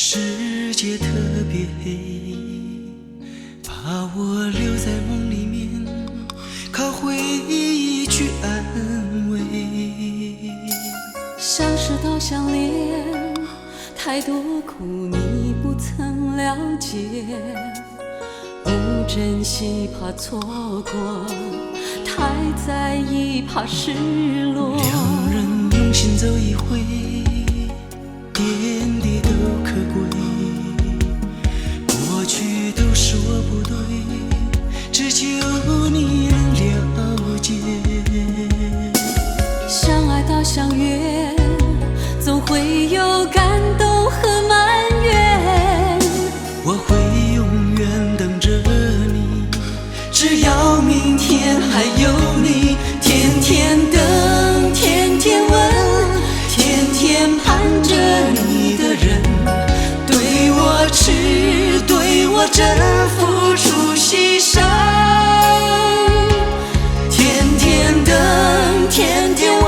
世界特别黑，把我留在梦里面，靠回忆去安慰。相识到相恋，太多苦你不曾了解，不珍惜怕错过，太在意怕失落。两人用心走一回，点滴都可贵，过去都是我不对，只求你能了解。相爱到相悦，总会有感动和埋怨。我会永远等着你，只要明天还有你，天天等，天天问，天天盼着你的人，对我痴，对我真，付出牺牲。天天等，天天问，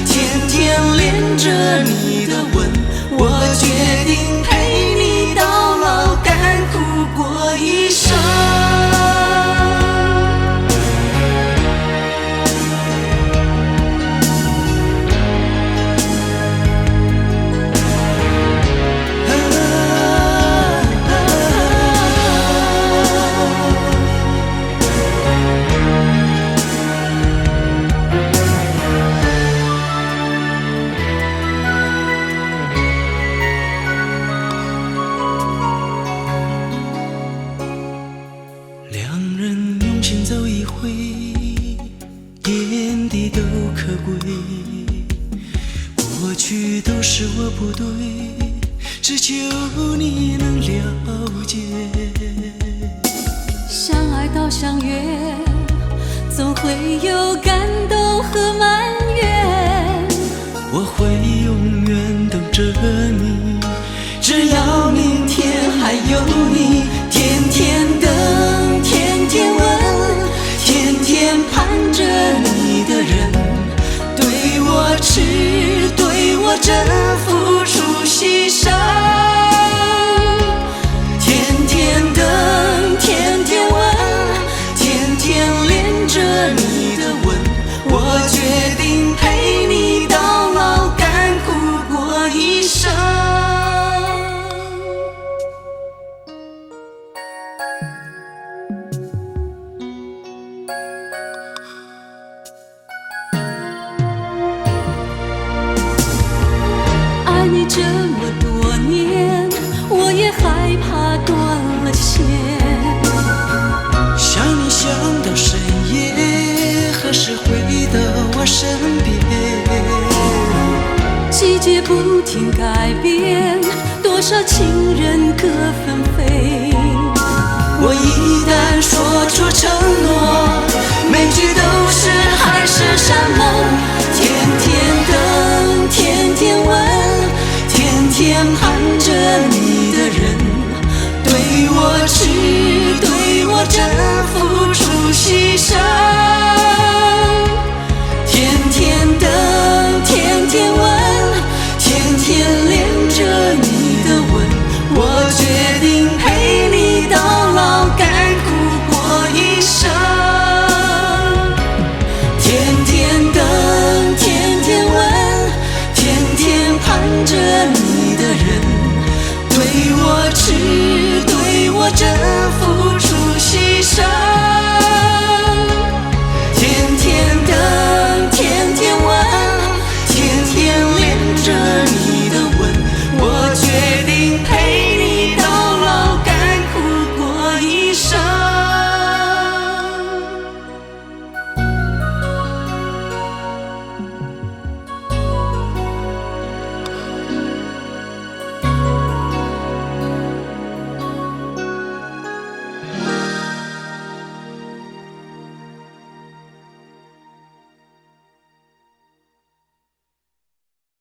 天天恋着你的吻，我决定陪你到老，甘苦过一生。两人用心走一回，点滴都可贵，过去都是我不对，只求你能了解。相爱到相悦，总会有感动和埋怨。我会永远等着你，只要明天还有你，天天等，天天问，天天盼着你的人，对我痴，对我真，付出牺牲。天天等，天天问，天天恋着你的吻，我决定陪你到老，甘苦过一生。爱你这么多年，我也害怕断了线。想你想到深夜，何时回到我身边？季节不停改变，多少情人各纷飞。我一旦说出承诺，每句都是海誓山盟。天天等，天天问，天天盼着你的人，对我痴，对我真，付出牺牲。天天等，天天问，天天恋着你的吻，我决定陪你到老，甘苦过一生。天天等，天天问，天天盼着你的人，对我痴，对我真，付出牺牲。